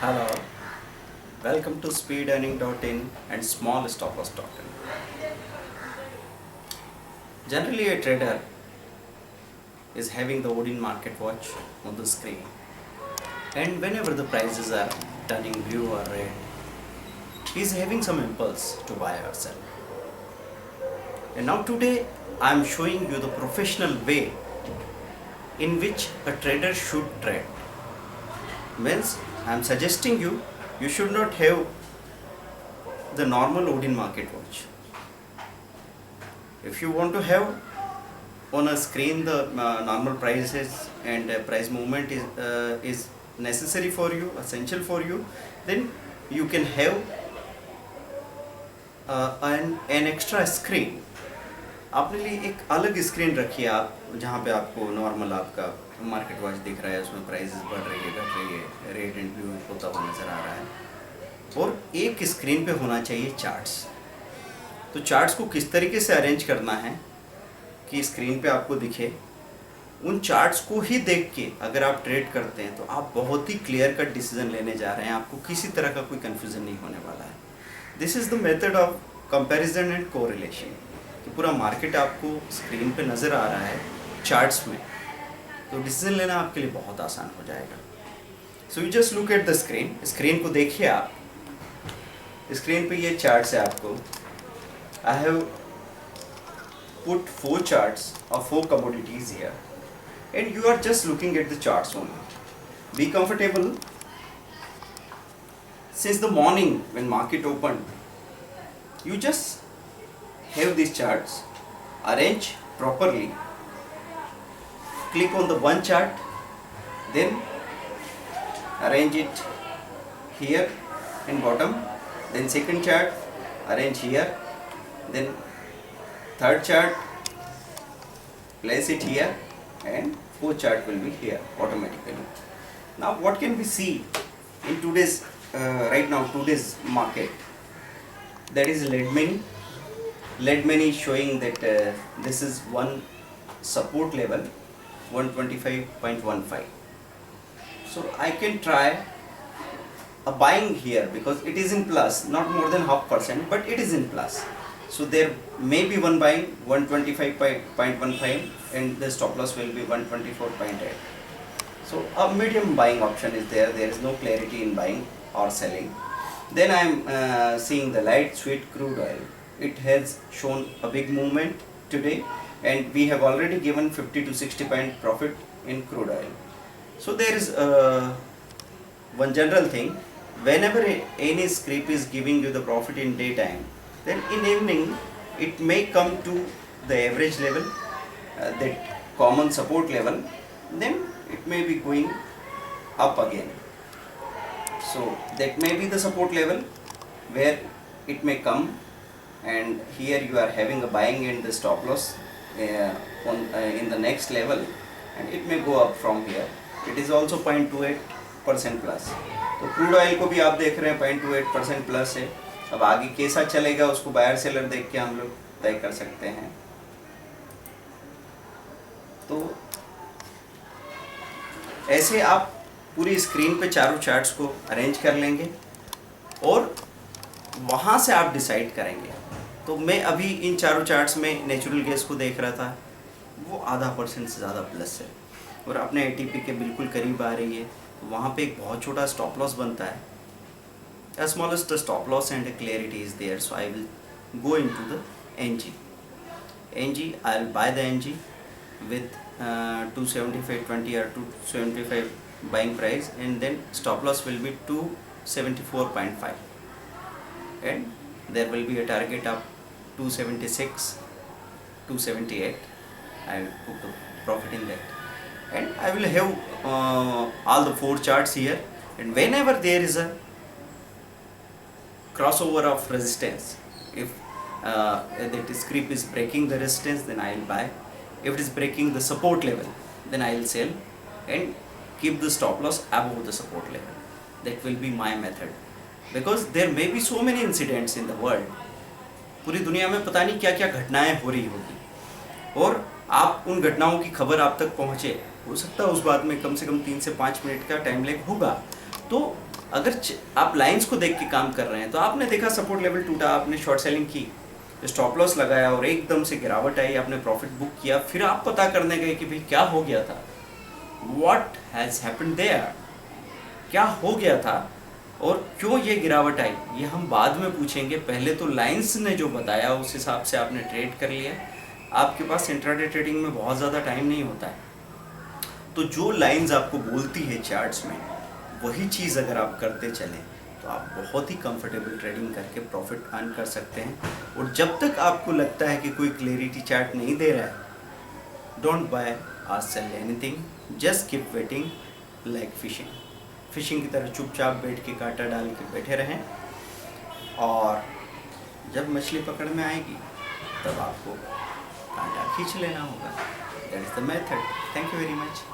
Hello, welcome to speedearning.in and smallstoploss.in. Generally, a trader is having the Odin market watch on the screen, and whenever the prices are turning blue or red, he is having some impulse to buy or sell. And now, today, I am showing you the professional way in which a trader should trade. Means, I am suggesting you should not have the normal Odin market watch. If you want to have on a screen the normal prices and price movement is necessary for you, essential for you, then you can have an extra screen. अपने लिए एक अलग screen रखिए आप, जहाँ पे आपको normal आपका मार्केट वॉच दिख रहा है, उसमें प्राइसेस बढ़ रही है, घट रही है, रेड एंड ब्लू होता हुआ नज़र आ रहा है, और एक स्क्रीन पे होना चाहिए चार्ट्स। तो चार्ट्स को किस तरीके से अरेंज करना है कि स्क्रीन पे आपको दिखे, उन चार्ट्स को ही देख के अगर आप ट्रेड करते हैं तो आप बहुत ही क्लियर कट डिसीजन लेने जा रहे हैं, आपको किसी तरह का कोई कन्फ्यूज़न नहीं होने वाला है। This is the method of comparison and correlation, कि पूरा मार्केट आपको स्क्रीन पे नज़र आ रहा है चार्ट्स में, तो डिसीजन लेना आपके लिए बहुत आसान हो जाएगा। So you just look at the screen, screen को देखिए आप। स्क्रीन पे ये चार्ट्स है आपको। I have put 4 charts of 4 commodities here, and you are just looking at the charts only. Be comfortable. Since the morning when market opened, you just have these charts, arrange properly, click on the one chart, then arrange it here in bottom, then second chart, arrange here, then third chart, place it here, and fourth chart will be here automatically. Now what can we see in today's right now today's market? That is lead money. Lead money is showing that this is one support level, 125.15. So I can try a buying here because it is in plus, not more than 0.5%, but it is in plus. So there may be one buying 125.15 and the stop loss will be 124.8. So a medium buying option is there. There is no clarity in buying or selling. Then I am seeing the light sweet crude oil. It has shown a big movement today, and we have already given 50 to 60 point profit in crude oil. So there is one general thing: whenever any script is giving you the profit in daytime, then in evening it may come to the average level, that common support level, then it may be going up again. So that may be the support level where it may come, and here you are having a buying and the stop loss in the next level, and it may go up from here. It is also 0.28% plus. तो crude oil को भी आप देख रहे हैं 0.28% plus है। अब आगे कैसा चलेगा उसको बायर सेलर देख के हम लोग तय कर सकते हैं। तो ऐसे आप पूरी स्क्रीन पे चारों चार्ट्स को अरेंज कर लेंगे और वहाँ से आप डिसाइड करेंगे। तो मैं अभी इन चारों चार्ट्स में नेचुरल गैस को देख रहा था, वो 0.5% से ज़्यादा प्लस है और अपने एटीपी के बिल्कुल करीब आ रही है। वहाँ पे एक बहुत छोटा स्टॉप लॉस बनता है, as small as the stop loss and the clarity is there. So I will go into the NG. I will buy the NG with 275.20 or 275 buying price, and then stop loss will be 274.5, and there will be a target of 276, 278. I will put the profit in that, and I will have all the 4 charts here, and whenever there is a crossover of resistance, if that script is breaking the resistance, then I will buy. If it is breaking the support level, then I will sell and keep the stop loss above the support level. That will be my method, because there may be so many incidents in the world. पूरी दुनिया में पता नहीं क्या क्या घटनाएं हो रही होगी, और आप उन घटनाओं की खबर आप तक पहुँचे, हो सकता है उस बात में कम से कम 3 से 5 मिनट का टाइम लैग होगा। तो अगर आप लाइंस को देख के काम कर रहे हैं तो आपने देखा सपोर्ट लेवल टूटा, आपने शॉर्ट सेलिंग की, स्टॉप लॉस लगाया और एकदम से गिरावट आई, आपने प्रॉफिट बुक किया, फिर आप पता करने गए कि भाई क्या हो गया था, व्हाट हैज़ हैपेंड देयर, क्या हो गया था और क्यों ये गिरावट आई, ये हम बाद में पूछेंगे। पहले तो लाइंस ने जो बताया उस हिसाब से आपने ट्रेड कर लिया। आपके पास इंट्राडे ट्रेडिंग में बहुत ज़्यादा टाइम नहीं होता है, तो जो लाइंस आपको बोलती है चार्ट्स में वही चीज़ अगर आप करते चलें तो आप बहुत ही कंफर्टेबल ट्रेडिंग करके प्रॉफिट अर्न कर सकते हैं। और जब तक आपको लगता है कि कोई क्लैरिटी चार्ट नहीं दे रहा है, डोंट बाय और sell anything, just keep waiting like fishing की तरह चुपचाप बैठ के कांटा डाल के बैठे रहें, और जब मछली पकड़ में आएगी तब आपको कांटा खींच लेना होगा। That is the method. Thank you very much.